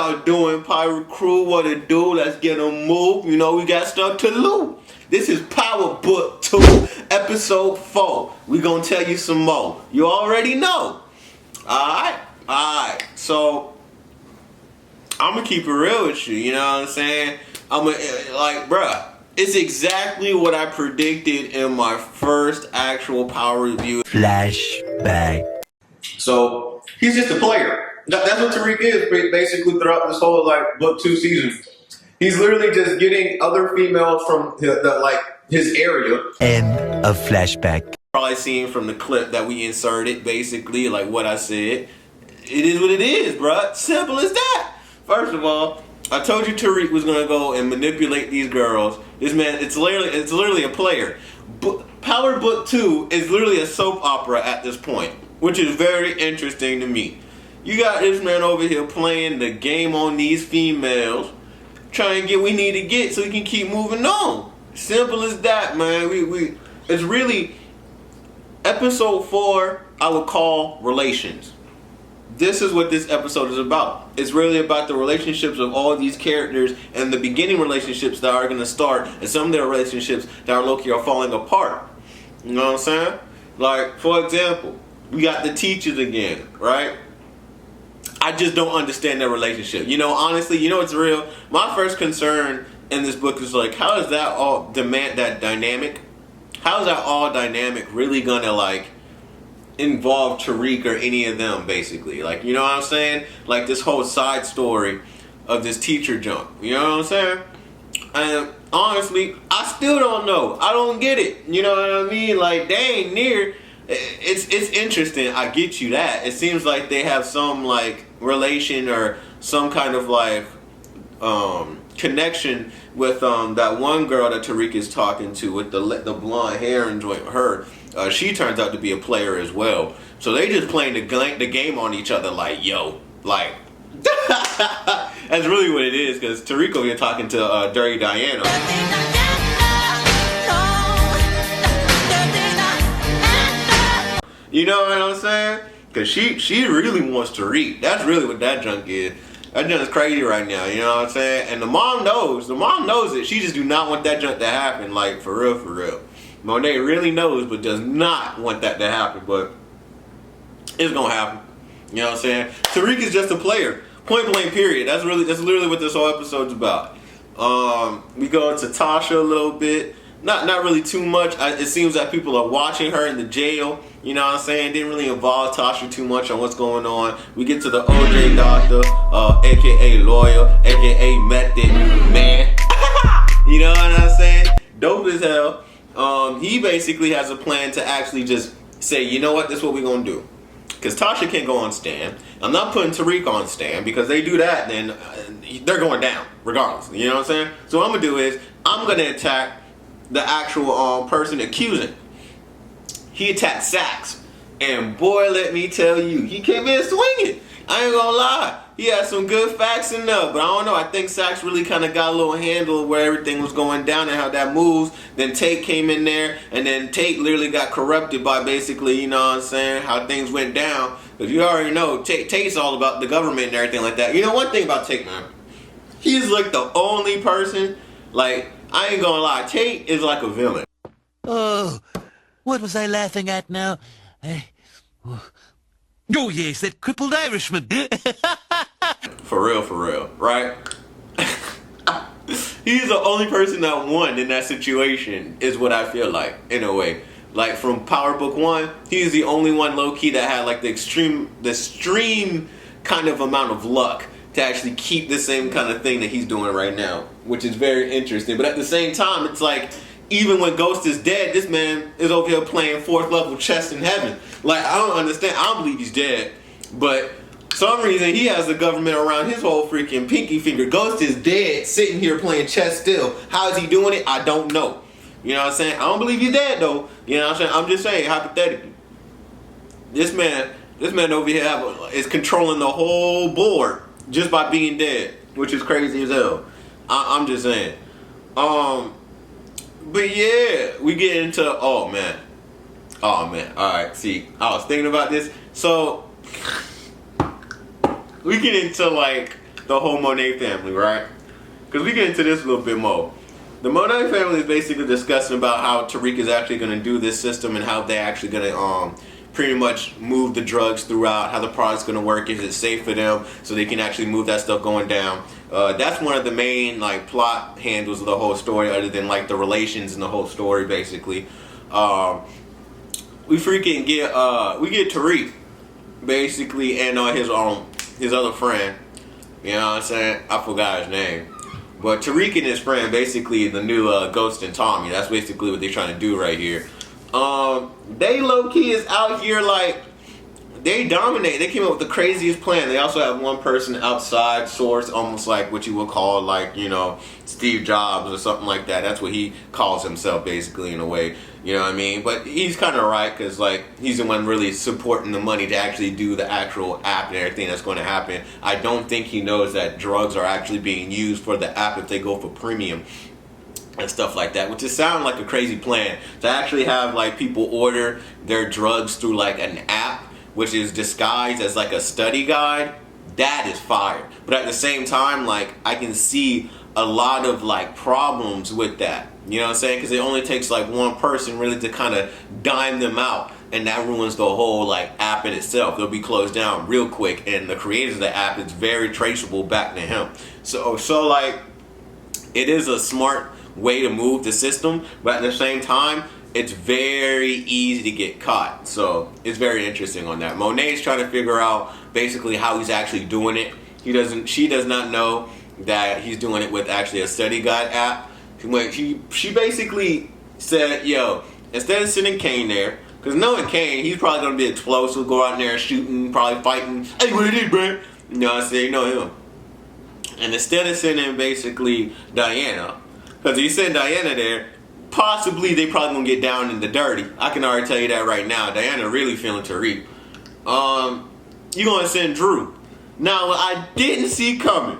y'all doing, Pirate Crew? What it do? Let's get a move. You know, we got stuff to loot. This is Power Book 2, Episode 4. We gonna tell you some more. You already know. Alright. So, I'm gonna keep it real with you. You know what I'm saying? I'm gonna, like, bruh, it's exactly what I predicted in my first actual Power review. Flashback. So, he's just a player. That's what Tariq is basically throughout this whole like book 2 season. He's literally just getting other females from his area. End of flashback. Probably seen from the clip that we inserted, basically like what I said. It is what it is, bruh. Simple as that. First of all, I told you Tariq was gonna go and manipulate these girls. This man, it's literally a player. Power Book 2 is literally a soap opera at this point, which is very interesting to me. You got this man over here playing the game on these females, trying to get what we need to get so we can keep moving on. Simple as that, man. It's really episode 4. I would call relations. This is what this episode is about. It's really about the relationships of all these characters and the beginning relationships that are going to start, and some of their relationships that are low-key are falling apart. You know what I'm saying? Like, for example, we got the teachers again, right? I just don't understand their relationship. You know, honestly, you know what's real? My first concern in this book is like, how is that all dynamic? How is that all dynamic really gonna like involve Tariq or any of them, basically? Like, you know what I'm saying? Like this whole side story of this teacher junk. You know what I'm saying? And honestly, I still don't know. I don't get it. You know what I mean? Like, dang near. It's interesting. I get you that. It seems like they have some like relation or some kind of like connection with that one girl that Tariq is talking to with the blonde hair and her. She turns out to be a player as well. So they just playing the game on each other like, yo, like. That's really what it is, because Tariq over here talking to Dirty Diana. You know what I'm saying? Because she really wants to read. That's really what that junk is. That junk is crazy right now, you know what I'm saying? And the mom knows. The mom knows it. She just do not want that junk to happen, like, for real, for real. Monet really knows, but does not want that to happen, but it's gonna happen. You know what I'm saying? Tariq is just a player. Point blank, period. That's literally what this whole episode's about. We go into Tasha a little bit. Not really too much. It seems that people are watching her in the jail. You know what I'm saying? Didn't really involve Tasha too much on what's going on. We get to the OJ doctor, aka lawyer, aka method man. You know what I'm saying? Dope as hell. He basically has a plan to actually just say, you know what, this is what we're gonna do. Because Tasha can't go on Stan. I'm not putting Tariq on Stan, because they do that, then they're going down regardless. You know what I'm saying? So what I'm gonna do is I'm gonna attack the actual person accusing. He attacked Sax, and boy, let me tell you, he came in swinging. I ain't gonna lie, he had some good facts in there, but I don't know. I think Sax really kind of got a little handle of where everything was going down and how that moves. Then Tate came in there, and then Tate literally got corrupted by basically, you know what I'm saying, how things went down. Because you already know, Tate's all about the government and everything like that. You know one thing about Tate, man, he's like the only person, like, I ain't gonna lie, Tate is like a villain. Oh, what was I laughing at now? Oh yes, that crippled Irishman. For real, right? He's the only person that won in that situation, is what I feel like, in a way. Like, from Power Book 1, he's the only one low-key that had like the extreme kind of amount of luck to actually keep the same kind of thing that he's doing right now, which is very interesting. But at the same time, it's like, even when Ghost is dead, this man is over here playing 4th level chess in heaven. Like, I don't understand. I don't believe he's dead, but some reason he has the government around his whole freaking pinky finger. Ghost is dead, sitting here playing chess still. How is he doing it? I don't know. You know what I'm saying? I don't believe he's dead though. You know what I'm saying? I'm just saying, hypothetically, this man over here is controlling the whole board just by being dead, which is crazy as hell. I'm just saying. But yeah, we get into, oh man. Alright, see, I was thinking about this. So we get into like the whole Monet family, right? Because we get into this a little bit more. The Monet family is basically discussing about how Tariq is actually going to do this system and how they're actually going to pretty much move the drugs throughout, how the product's going to work, is it safe for them, so they can actually move that stuff going down. That's one of the main like plot handles of the whole story, other than like the relations in the whole story, basically. We freaking get Tariq basically, and his other friend. You know what I'm saying? I forgot his name. But Tariq and his friend, basically the new Ghost and Tommy. That's basically what they're trying to do right here. They low-key is out here like, they dominate. They came up with the craziest plan. They also have one person outside source, almost like what you would call like, you know, Steve Jobs or something like that. That's what he calls himself basically in a way. You know what I mean? But he's kind of right, because like he's the one really supporting the money to actually do the actual app and everything that's going to happen. I don't think he knows that drugs are actually being used for the app if they go for premium and stuff like that, which is sound like a crazy plan to actually have like people order their drugs through like an app, which is disguised as like a study guide. That is fire. But at the same time, like I can see a lot of like problems with that. You know what I'm saying? Because it only takes like one person really to kind of dime them out, and that ruins the whole like app in itself. They'll be closed down real quick, and the creators of the app is very traceable back to him. So like it is a smart way to move the system, but at the same time, it's very easy to get caught. So it's very interesting on that. Monet's trying to figure out basically how he's actually doing it. She does not know that he's doing it with actually a study guide app. She basically said, yo, instead of sending Kane there, because knowing Kane, he's probably going to be explosive, go out there shooting, probably fighting. Hey, what it is, bro? You know what I'm saying? You know him. And instead of sending basically Diana, because if you send Diana there, possibly they probably going to get down in the dirty. I can already tell you that right now. Diana really feeling Tariq. You're going to send Drew. Now, what I didn't see coming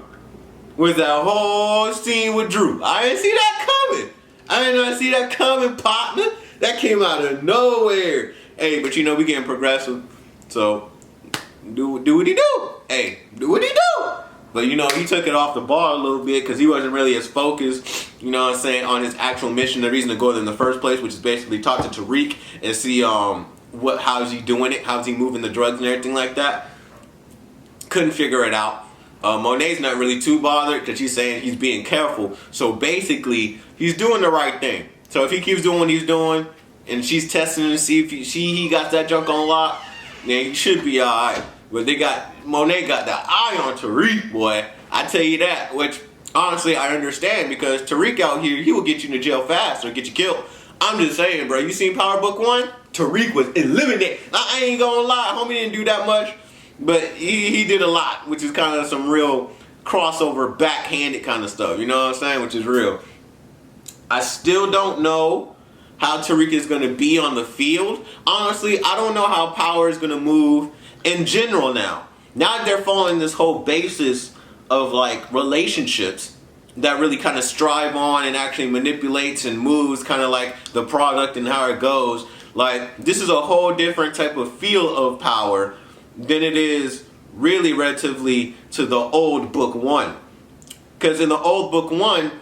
with that whole scene with Drew. I didn't see that coming. I did not see that coming, partner. That came out of nowhere. Hey, but you know, we getting progressive. So, do what he do. Hey, do what he do. But you know, he took it off the bar a little bit because he wasn't really as focused, you know what I'm saying, on his actual mission, the reason to go there in the first place, which is basically talk to Tariq and see how's he doing it, how's he moving the drugs and everything like that. Couldn't figure it out. Monet's not really too bothered because she's saying he's being careful. So basically, he's doing the right thing. So if he keeps doing what he's doing, and she's testing to see if he got that junk on lock, then he should be alright. But Monet got the eye on Tariq, boy. I tell you that. Which honestly I understand, because Tariq out here, he will get you to jail fast or get you killed. I'm just saying, bro. You seen Power Book 1? Tariq was eliminated. I ain't gonna lie, homie didn't do that much. But he did a lot, which is kind of some real crossover, backhanded kind of stuff. You know what I'm saying? Which is real. I still don't know how Tariq is going to be on the field. Honestly, I don't know how Power is going to move in general now. Now that they're following this whole basis of like relationships that really kind of strive on and actually manipulates and moves kind of like the product and how it goes. Like, this is a whole different type of feel of Power than it is really relatively to the old book 1. Because in the old book 1,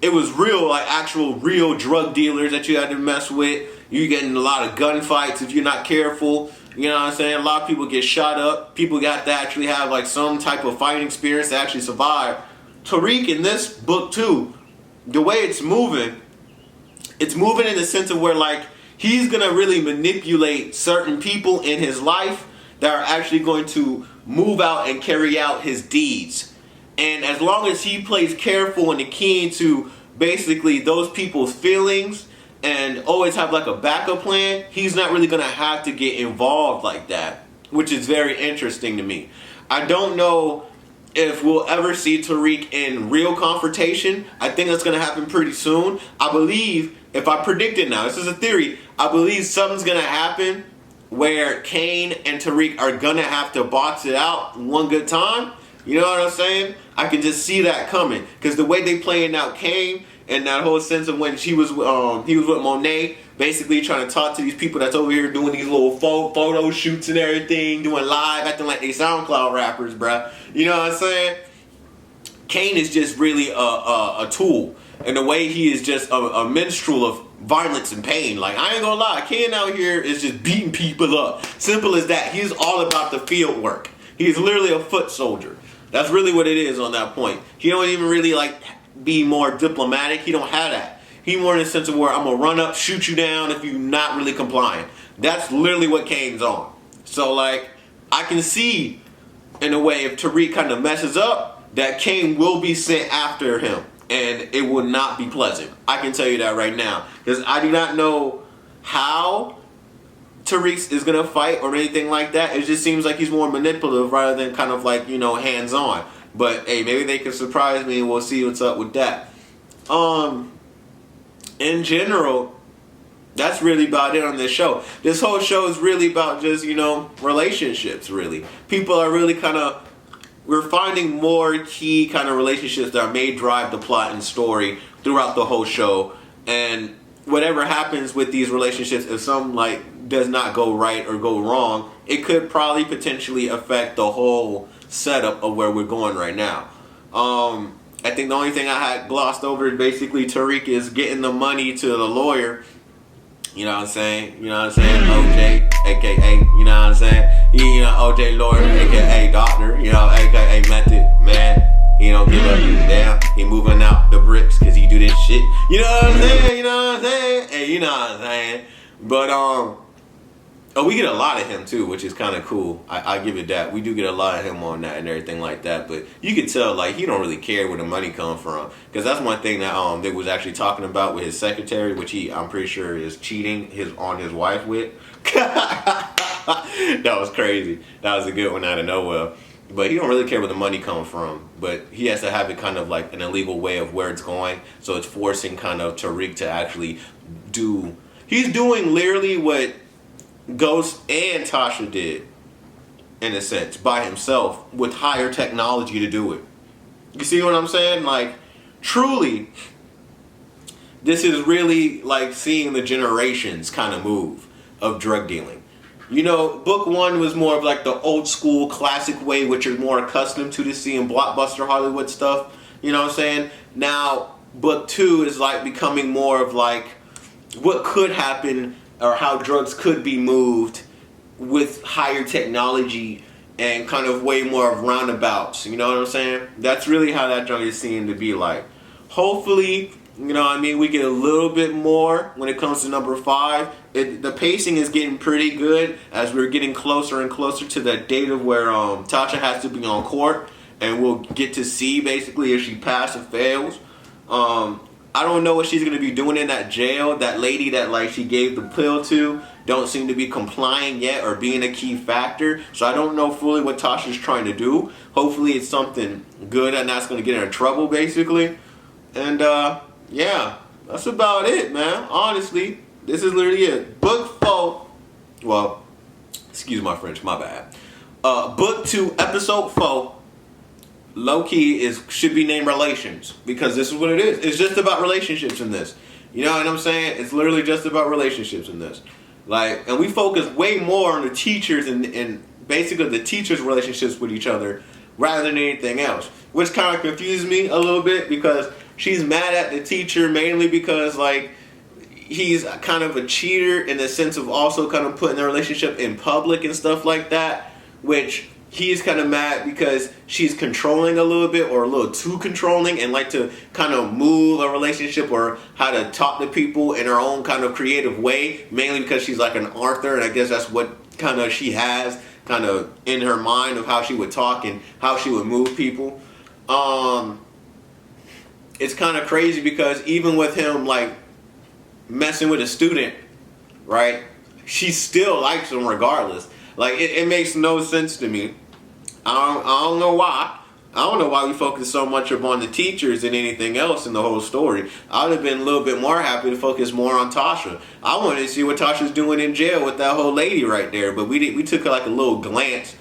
it was real, like actual real drug dealers that you had to mess with. You getting a lot of gunfights if you're not careful. You know what I'm saying? A lot of people get shot up. People got to actually have like some type of fighting experience to actually survive. Tariq in this book too, the way it's moving in the sense of where like he's gonna really manipulate certain people in his life that are actually going to move out and carry out his deeds. And as long as he plays careful and keen to basically those people's feelings and always have like a backup plan, he's not really going to have to get involved like that, which is very interesting to me. I don't know if we'll ever see Tariq in real confrontation. I think that's going to happen pretty soon. I believe, if I predict it now, this is a theory, I believe something's going to happen where Kane and Tariq are gonna have to box it out one good time. You know what I'm saying? I can just see that coming, because the way they playing out Kane and that whole sense of when he was with Monet, basically trying to talk to these people that's over here doing these little photo shoots and everything, doing live, acting like they SoundCloud rappers, bruh. You know what I'm saying? Kane is just really a tool. And the way he is just a minstrel of violence and pain. Like, I ain't gonna lie, Kane out here is just beating people up. Simple as that. He's all about the field work. He's literally a foot soldier. That's really what it is on that point. He don't even really like be more diplomatic. He don't have that. He more in the sense of where I'm gonna run up, shoot you down if you're not really complying. That's literally what Kane's on. So like, I can see in a way if Tariq kind of messes up, that Kane will be sent after him. And it will not be pleasant. I can tell you that right now. Because I do not know how Tariq is going to fight or anything like that. It just seems like he's more manipulative rather than kind of like, you know, hands-on. But, hey, maybe they can surprise me and we'll see what's up with that. In general, that's really about it on this show. This whole show is really about just, you know, relationships, really. People are really kind of... We're finding more key kind of relationships that may drive the plot and story throughout the whole show. And whatever happens with these relationships, if some like does not go right or go wrong, it could probably potentially affect the whole setup of where we're going right now. I think the only thing I had glossed over is basically Tariq is getting the money to the lawyer. You know what I'm saying? You know what I'm saying? OJ, aka, you know what I'm saying? You know, OJ lawyer, aka doctor, you know, aka method man. He don't give a damn. He moving out the bricks because he do this shit. You know what I'm saying? You know what I'm saying? Hey, you know what I'm saying? But we get a lot of him too, which is kind of cool. I give it that. We do get a lot of him on that and everything like that. But you can tell like he don't really care where the money comes from, because that's one thing that they was actually talking about with his secretary, which I'm pretty sure is cheating on his wife with. That was crazy. That was a good one out of nowhere. But he don't really care where the money comes from. But he has to have it kind of like an illegal way of where it's going. So it's forcing kind of Tariq to actually do. He's doing literally what Ghost and Tasha did, in a sense, by himself with higher technology to do it. You see what I'm saying? Like, truly, this is really like seeing the generations kind of move of drug dealing. You know, book one was more of like the old school classic way, which you're more accustomed to seeing blockbuster Hollywood stuff. You know what I'm saying? Now, book two is like becoming more of like what could happen or how drugs could be moved with higher technology and kind of way more of roundabouts. You know what I'm saying? That's really how that junk is seen to be like. Hopefully, you know what I mean, we get a little bit more when it comes to number 5. The pacing is getting pretty good as we're getting closer and closer to that date of where Tasha has to be on court, and we'll get to see basically if she passes or fails. I don't know what she's going to be doing in that jail. That lady that like she gave the pill to don't seem to be complying yet or being a key factor. So I don't know fully what Tasha's trying to do. Hopefully it's something good and that's going to get her in trouble basically. And yeah, that's about it, man. Honestly, this is literally it. Book 4. Well, excuse my French, my bad. Book 2, episode 4. Low-key should be named Relations, because this is what it is. It's just about relationships in this. You know what I'm saying? It's literally just about relationships in this. Like, and we focus way more on the teachers and basically the teachers' relationships with each other rather than anything else. Which kind of confused me a little bit, because she's mad at the teacher mainly because like he's kind of a cheater in the sense of also kind of putting their relationship in public and stuff like that, which he's kind of mad because she's controlling a little bit or a little too controlling and like to kind of move a relationship or how to talk to people in her own kind of creative way, mainly because she's like an author, and I guess that's what kind of she has kind of in her mind of how she would talk and how she would move people. It's kind of crazy because even with him like messing with a student, right, she still likes him regardless. Like it makes no sense to me. I don't know why. I don't know why we focus so much upon the teachers than anything else in the whole story. I would have been a little bit more happy to focus more on Tasha. I wanted to see what Tasha's doing in jail with that whole lady right there, but we took like a little glance.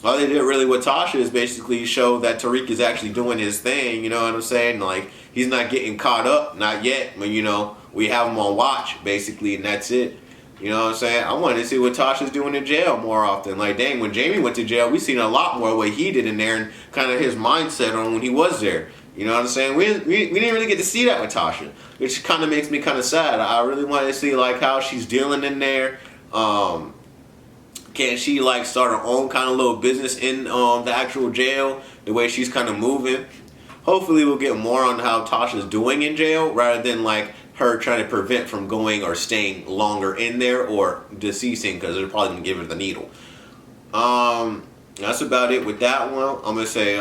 All they did really with Tasha is basically show that Tariq is actually doing his thing, you know what I'm saying? Like, he's not getting caught up, not yet, but you know, we have him on watch, basically, and that's it. You know what I'm saying? I wanted to see what Tasha's doing in jail more often. Like, dang, when Jamie went to jail, we seen a lot more what he did in there and kind of his mindset on when he was there. You know what I'm saying? We didn't really get to see that with Tasha, which kind of makes me kind of sad. I really wanted to see like how she's dealing in there. Can she like start her own kind of little business in the actual jail? The way she's kind of moving. Hopefully, we'll get more on how Tasha's doing in jail rather than like her trying to prevent from going or staying longer in there or deceasing because they're probably gonna give her the needle. That's about it with that one. I'm gonna say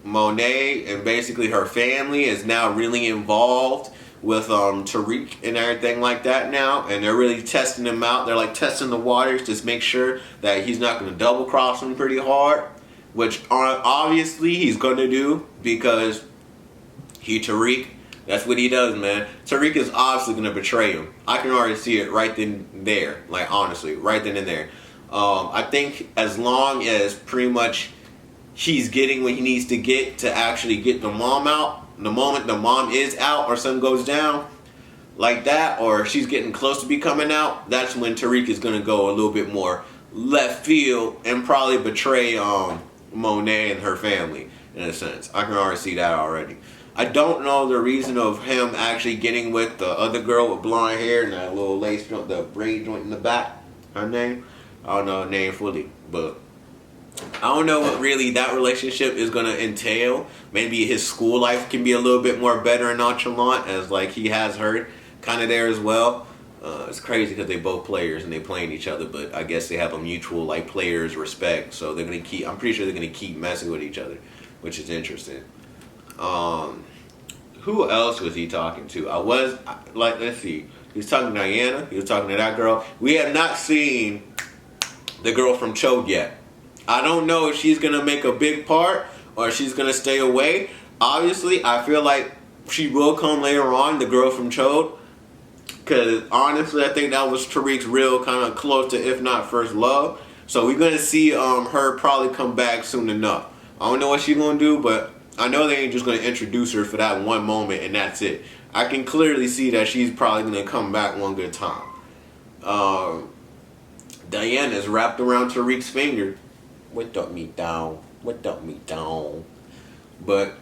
Monet and basically her family is now really involved with Tariq and everything like that now, and they're really testing him out. They're like testing the waters to make sure that he's not gonna double cross them pretty hard, which obviously he's gonna do because Tariq. That's what he does, man. Tariq is obviously gonna betray him. I can already see it right then and there. Like honestly, right then and there. I think as long as pretty much he's getting what he needs to get to actually get the mom out, the moment the mom is out or something goes down like that, or she's getting close to be coming out, that's when Tariq is gonna go a little bit more left field and probably betray Monet and her family in a sense. I can already see that already. I don't know the reason of him actually getting with the other girl with blonde hair and that little lace joint, the braid joint in the back. Her name? I don't know her name fully, but I don't know what really that relationship is going to entail. Maybe his school life can be a little bit more better and nonchalant as like he has her kind of there as well. It's crazy because they both players and they playing each other, but I guess they have a mutual like players respect. So they're going to keep, I'm pretty sure they're going to keep messing with each other, which is interesting. Who else was he talking to? Let's see. He was talking to Diana. He was talking to that girl. We have not seen the girl from Chode yet. I don't know if she's going to make a big part or she's going to stay away. Obviously, I feel like she will come later on, the girl from Chode. Because honestly, I think that was Tariq's real kind of close to, if not first love. So we're going to see her probably come back soon enough. I don't know what she's going to do, but I know they ain't just going to introduce her for that one moment and that's it. I can clearly see that she's probably going to come back one good time. Diana's wrapped around Tariq's finger. What up me down? What up me down? But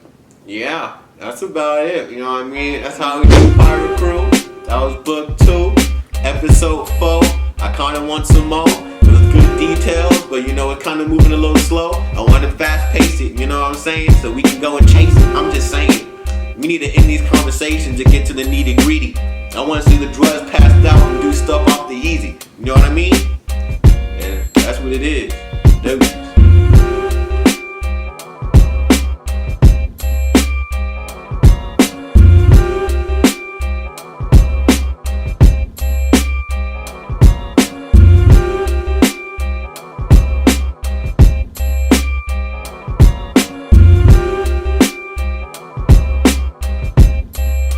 yeah, that's about it. You know what I mean? That's how we do Pirate Crew. That was book 2, episode 4. I kind of want some more. It was good details, but you know, it's kind of moving a little slow. I want to fast pace it, you know what I'm saying? So we can go and chase it. I'm just saying, we need to end these conversations and get to the nitty gritty. I want to see the drugs passed out and do stuff off the easy. You know what I mean? And that's what it is.